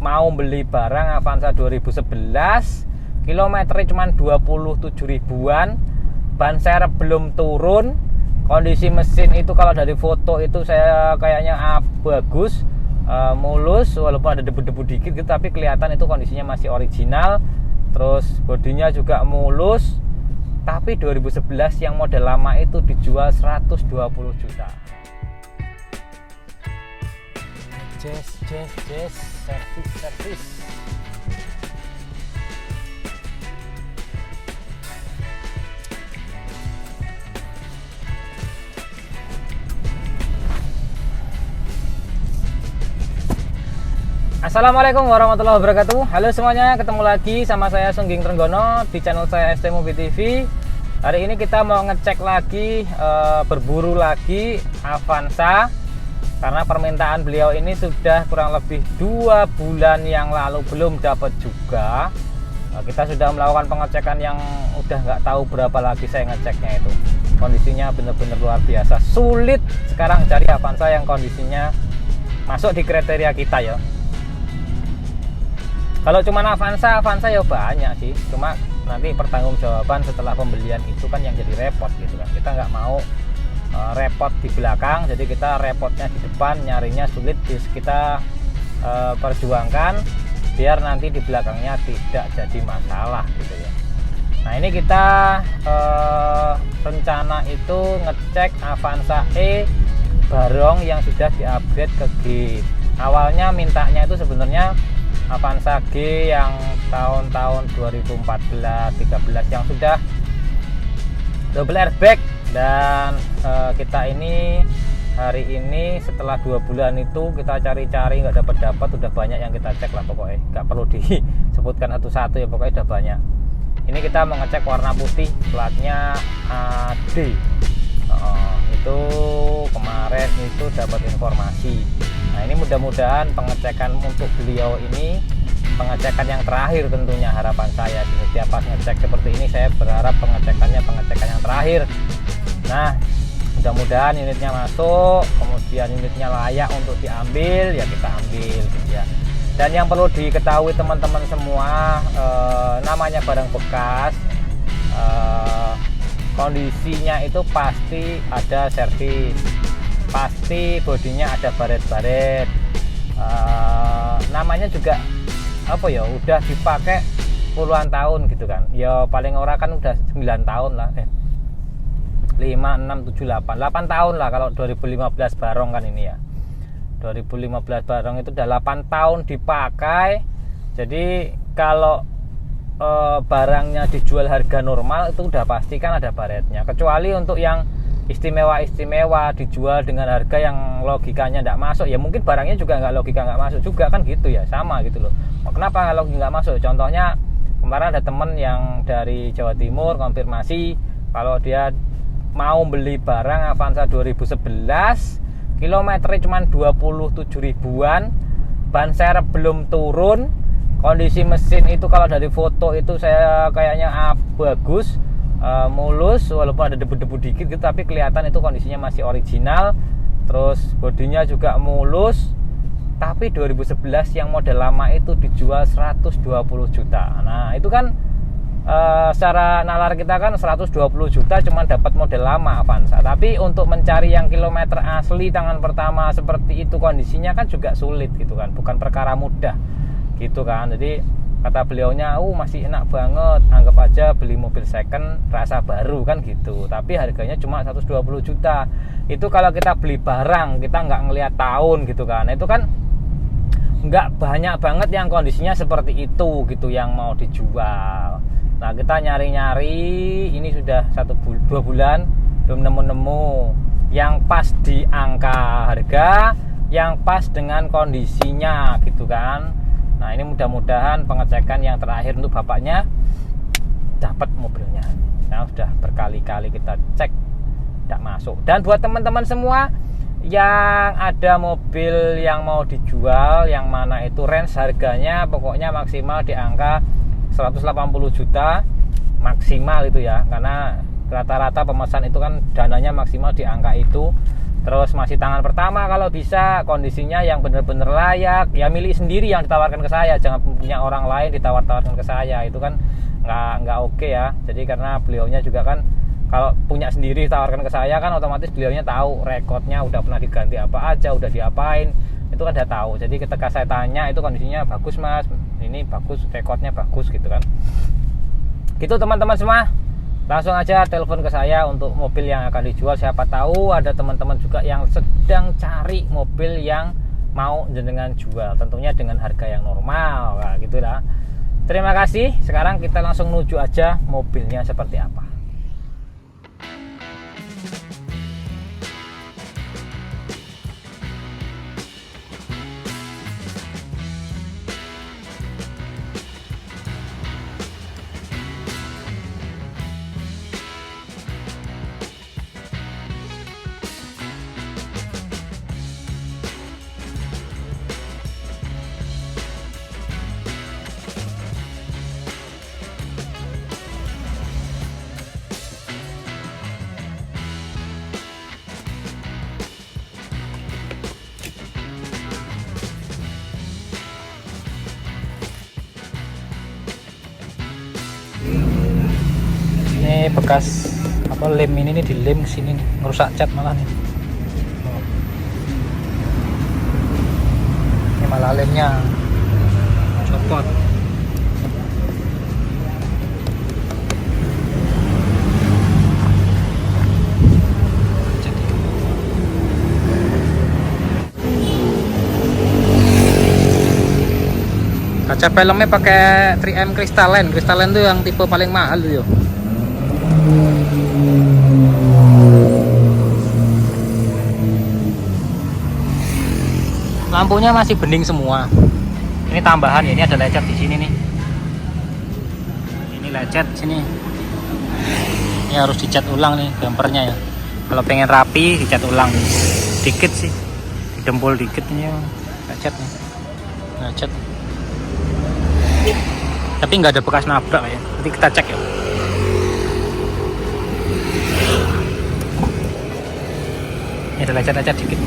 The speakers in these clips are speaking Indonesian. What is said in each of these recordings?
mau beli barang Avanza 2011, kilometernya cuma 27 ribuan, ban serep belum turun, kondisi mesin itu kalau dari foto itu saya kayaknya bagus, mulus, walaupun ada debu-debu dikit gitu, tapi kelihatan itu kondisinya masih original. Terus bodinya juga mulus, tapi 2011 yang model lama itu dijual 120 juta. Servis. Assalamualaikum warahmatullahi wabarakatuh. Halo semuanya, ketemu lagi sama saya Sungging Trenggono di channel saya ST Mobil TV. Hari ini kita mau ngecek lagi, berburu lagi Avanza, karena permintaan beliau ini sudah kurang lebih 2 bulan yang lalu belum dapat juga. Kita sudah melakukan pengecekan yang udah nggak tahu berapa lagi saya ngeceknya itu. Kondisinya benar-benar luar biasa. Sulit sekarang cari Avanza yang kondisinya masuk di kriteria kita ya. Kalau cuma Avanza ya banyak sih. Cuma nanti pertanggungjawaban setelah pembelian itu kan yang jadi repot gitu kan. Kita nggak mau repot di belakang, jadi kita repotnya di depan, nyarinya sulit. Kita perjuangkan biar nanti di belakangnya tidak jadi masalah gitu ya. Nah ini kita rencana itu ngecek Avanza E Barong yang sudah di-upgrade ke G. Awalnya mintanya itu sebenarnya Avanza G yang tahun-tahun 2014-13 yang sudah double airbag. Dan kita ini hari ini setelah 2 bulan itu kita cari-cari nggak dapat udah banyak yang kita cek lah pokoknya, nggak perlu disebutkan satu-satu ya, pokoknya udah banyak. Ini kita mau ngecek warna putih, platnya AD. Itu kemarin itu dapat informasi. Nah ini mudah-mudahan pengecekan untuk beliau ini pengecekan yang terakhir tentunya, harapan saya. Setiap pas ngecek seperti ini saya berharap pengecekan yang terakhir. Nah mudah-mudahan unitnya masuk, kemudian unitnya layak untuk diambil, ya kita ambil gitu ya. Dan yang perlu diketahui teman-teman semua, namanya barang bekas, kondisinya itu pasti ada servis, pasti bodinya ada baret-baret, namanya juga apa ya, udah dipakai puluhan tahun gitu kan ya, paling ora kan udah 9 tahun lah, 5, 6, 7, 8 tahun lah kalau 2015 Barong kan ini ya. 2015 Barong itu udah 8 tahun dipakai. Jadi kalau barangnya dijual harga normal itu udah pasti kan ada baretnya, kecuali untuk yang istimewa dijual dengan harga yang logikanya nggak masuk ya, mungkin barangnya juga nggak masuk juga kan gitu ya, sama gitu loh. Kenapa kalau nggak masuk? Contohnya kemarin ada temen yang dari Jawa Timur konfirmasi kalau dia mau beli barang Avanza 2011, kilometernya cuma 27 ribuan, ban serep belum turun, kondisi mesin itu kalau dari foto itu saya kayaknya bagus, mulus, walaupun ada debu-debu dikit gitu, tapi kelihatan itu kondisinya masih original. Terus bodinya juga mulus, tapi 2011 yang model lama itu dijual 120 juta. Nah itu kan secara nalar kita kan 120 juta cuma dapat model lama Avanza, tapi untuk mencari yang kilometer asli tangan pertama seperti itu kondisinya kan juga sulit gitu kan, bukan perkara mudah gitu kan. Jadi kata beliaunya masih enak banget, anggap aja beli mobil second rasa baru kan gitu, tapi harganya cuma 120 juta. Itu kalau kita beli barang kita nggak ngelihat tahun gitu kan, itu kan nggak banyak banget yang kondisinya seperti itu gitu yang mau dijual. Nah kita nyari-nyari ini sudah 1-2 bulan belum nemu-nemu yang pas di angka harga, yang pas dengan kondisinya gitu kan. Nah ini mudah-mudahan pengecekan yang terakhir untuk bapaknya dapat mobilnya. Nah sudah berkali-kali kita cek tidak masuk. Dan buat teman-teman semua yang ada mobil yang mau dijual, yang mana itu range harganya pokoknya maksimal di angka 180 juta maksimal itu ya, karena rata-rata pemesan itu kan dananya maksimal di angka itu. Terus masih tangan pertama kalau bisa, kondisinya yang benar-benar layak, ya milik sendiri yang ditawarkan ke saya, jangan punya orang lain ditawar-tawarkan ke saya, itu kan nggak oke ya. Jadi karena beliaunya juga kan kalau punya sendiri ditawarkan ke saya kan otomatis beliaunya tahu rekodnya udah pernah diganti apa aja, udah diapain, itu kan udah tahu. Jadi ketika saya tanya itu kondisinya bagus mas, ini bagus, rekodnya bagus gitu kan. Gitu teman-teman semua, langsung aja telepon ke saya untuk mobil yang akan dijual. Siapa tahu ada teman-teman juga yang sedang cari mobil yang mau jenengan jual, tentunya dengan harga yang normal. Nah, gitulah. Terima kasih. Sekarang kita langsung menuju aja mobilnya seperti apa. Ini bekas apa lem ini nih, di lem sini nih, ngerusak cat malah nih. Ini malah lemnya copot. Kaca filmnya pakai 3M Crystalline. Crystalline tuh yang tipe paling mahal tuh yo. Lampunya masih bening semua. Ini tambahan ya, ini ada lecet di sini nih. Ini lecet sini. Ini harus dicat ulang nih bumpernya ya. Kalau pengen rapi dicat ulang. Dikit sih. Dempul dikit ini lecet nih. Lecet. Tapi nggak ada bekas nabrak ya. Nanti kita cek ya. Ini ada lecet-lecet dikit.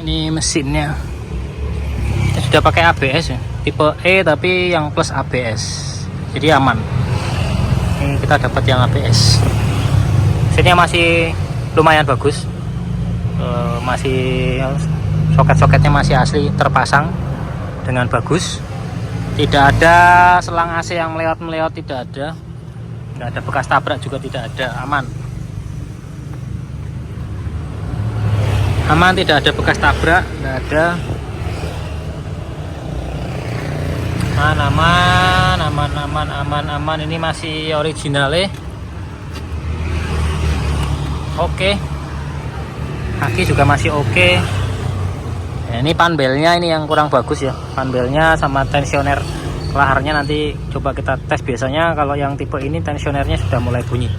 Ini mesinnya sudah pakai ABS ya, tipe E tapi yang plus ABS, jadi aman. Ini kita dapat yang ABS. Mesinnya masih lumayan bagus, masih soket-soketnya masih asli terpasang dengan bagus. Tidak ada selang AC yang melewat-melewat, tidak ada bekas tabrak juga, tidak ada, aman. Aman, tidak ada bekas tabrak, tidak ada. Aman. Ini masih original oke. Kaki juga masih oke. Nah, ini panbelnya ini yang kurang bagus ya, panbelnya sama tensioner laharnya. Nanti coba kita tes. Biasanya kalau yang tipe ini tensionernya sudah mulai bunyi.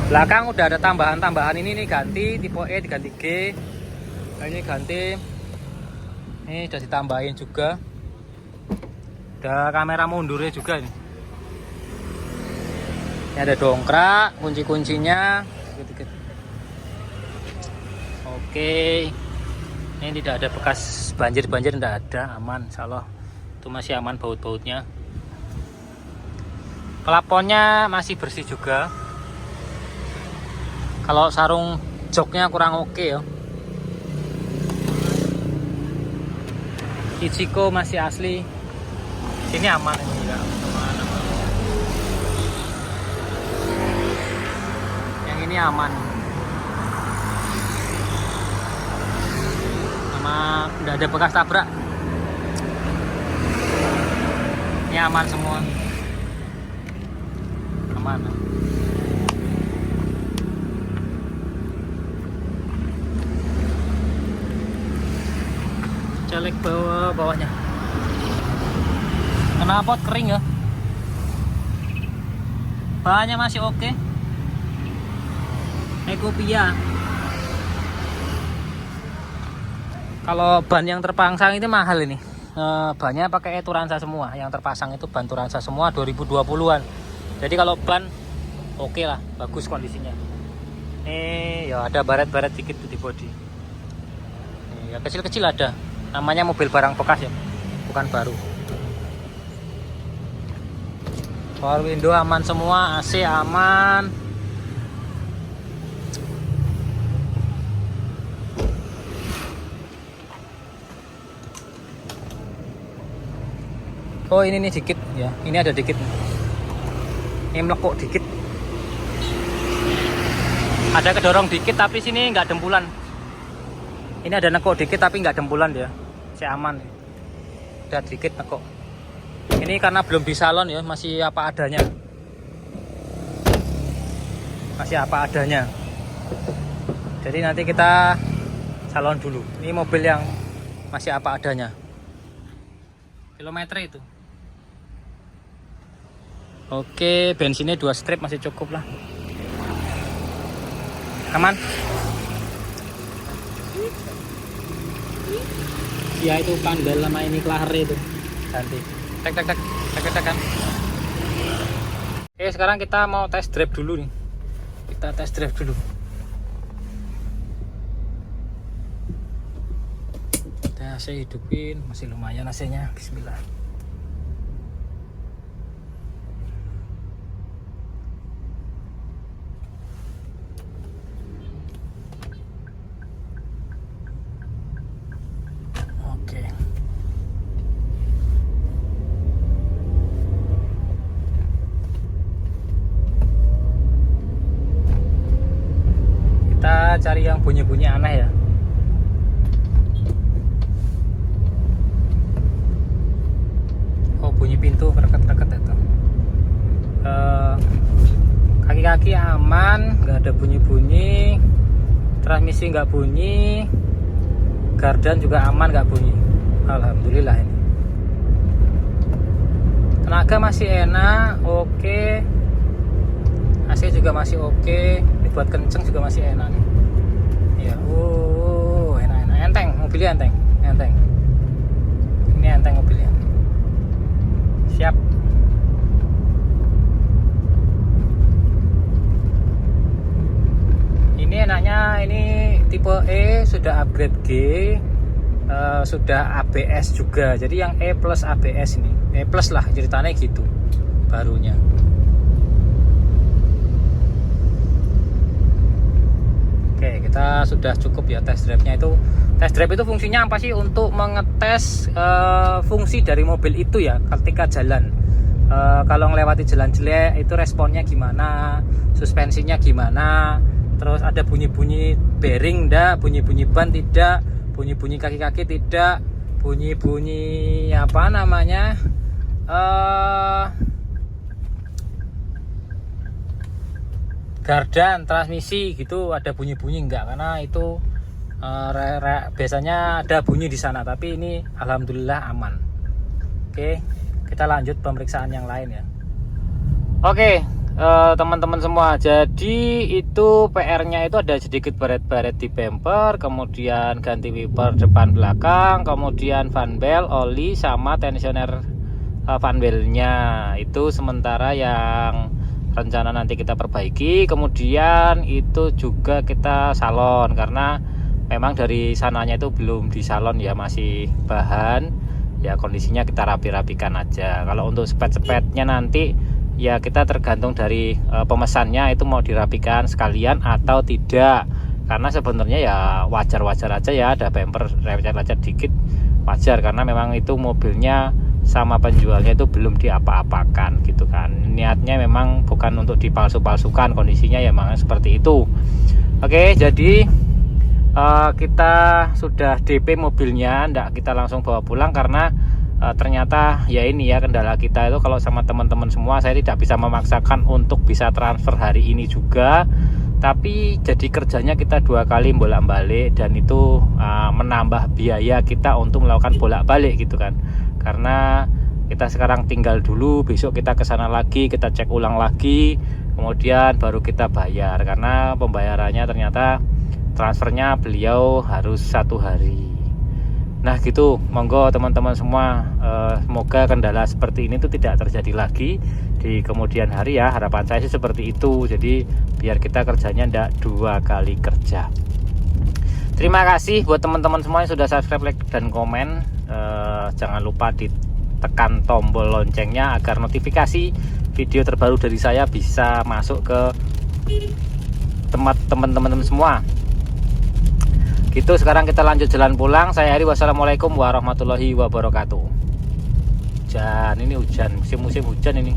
Belakang udah ada tambahan ini nih, ganti tipe E diganti G. Nah, ini ganti. Ini sudah ditambahin juga. Ada kamera mundurnya juga ini. Ini ada dongkrak, kunci-kuncinya. Oke. Ini tidak ada bekas banjir-banjir, tidak ada, aman insyaallah. Itu masih aman baut-bautnya. Plafonnya masih bersih juga. Kalau sarung joknya kurang oke ya. Ichiko masih asli. Ini aman ini ya. Aman. Yang ini aman. Sama udah ada bekas tabrak. Ini aman semua, aman. Celek bawahnya. Kenapa kering ya? Bahannya masih oke. Ecopia. Kalau ban yang terpasang itu mahal ini. Bannya pakai Turansa semua. Yang terpasang itu ban Turansa semua 2020-an. Jadi kalau ban oke lah, bagus kondisinya. Ini ya ada baret-baret dikit tuh di bodi. Ini, ya kecil-kecil ada. Namanya mobil barang bekas ya, bukan baru. Power window aman semua, AC aman. Oh ini nih dikit ya, ini ada dikit. Ini melekuk dikit. Ada kedorong dikit tapi sini nggak dempulan. Ini ada nekuk dikit tapi nggak dempulan dia, si aman. Ada dikit nekuk. Ini karena belum di salon ya, masih apa adanya. Masih apa adanya. Jadi nanti kita salon dulu. Ini mobil yang masih apa adanya. Kilometer itu. Oke, bensinnya 2 strip masih cukup lah. Aman. Ya itu pandal sama ini klaher itu. Ganti. Tek kan. Oke, sekarang kita mau test drive dulu nih. Kita test drive dulu. Kita AC hidupin, masih lumayan AC-nya. Bismillah. Kita cari yang bunyi-bunyi aneh ya. Oh bunyi pintu reket-reket itu. Kaki-kaki aman, nggak ada bunyi-bunyi. Transmisi nggak bunyi. Gardan juga aman, nggak bunyi. Alhamdulillah ini. Tenaga masih enak, oke. AC juga masih oke. Buat kenceng juga masih enak nih. Ya, enak-enak. Enteng, mobilnya enteng. Ini enteng mobilnya. Siap. Ini enaknya, ini tipe E sudah upgrade G, sudah ABS juga. Jadi yang E plus ABS ini, E plus lah ceritanya gitu barunya. Oke, kita sudah cukup ya test drive-nya itu. Test drive itu fungsinya apa sih? Untuk mengetes fungsi dari mobil itu ya ketika jalan. Kalau ngelewati jalan jelek itu responnya gimana, suspensinya gimana, terus ada bunyi-bunyi bearing enggak, bunyi-bunyi ban tidak, bunyi-bunyi kaki-kaki tidak, bunyi-bunyi apa namanya? Gardan, transmisi gitu ada bunyi-bunyi enggak, karena itu biasanya ada bunyi di sana, tapi ini alhamdulillah aman. Oke, kita lanjut pemeriksaan yang lain ya. Oke, teman-teman semua, jadi itu PR-nya itu ada sedikit baret-baret di bumper, kemudian ganti wiper depan belakang, kemudian fan belt, oli sama tensioner fan belt-nya itu sementara yang rencana nanti kita perbaiki. Kemudian itu juga kita salon karena memang dari sananya itu belum di salon ya, masih bahan ya, kondisinya kita rapi-rapikan aja. Kalau untuk spet-spetnya nanti ya kita tergantung dari pemesannya itu mau dirapikan sekalian atau tidak, karena sebenarnya ya wajar-wajar aja ya, ada bumper lecet-lecet dikit wajar, karena memang itu mobilnya sama penjualnya itu belum diapa-apakan gitu kan. Niatnya memang bukan untuk dipalsu-palsukan, kondisinya ya memang seperti itu. Oke, jadi kita sudah DP mobilnya, ndak kita langsung bawa pulang karena ternyata ya ini ya kendala kita itu kalau sama teman-teman semua, saya tidak bisa memaksakan untuk bisa transfer hari ini juga, tapi jadi kerjanya kita 2 kali bolak-balik, dan itu menambah biaya kita untuk melakukan bolak-balik gitu kan, karena kita sekarang tinggal dulu, besok kita ke sana lagi, kita cek ulang lagi, kemudian baru kita bayar, karena pembayarannya ternyata transfernya beliau harus 1 hari. Nah gitu, monggo teman-teman semua, semoga kendala seperti ini tuh tidak terjadi lagi di kemudian hari ya. Harapan saya sih seperti itu, jadi biar kita kerjanya tidak 2 kali kerja. Terima kasih buat teman-teman semua yang sudah subscribe, like, dan komen. Jangan lupa ditekan tombol loncengnya agar notifikasi video terbaru dari saya bisa masuk ke tempat teman-teman semua. Gitu, sekarang kita lanjut jalan pulang. Saya Heri, wassalamualaikum warahmatullahi wabarakatuh. Hujan, ini hujan, musim hujan ini.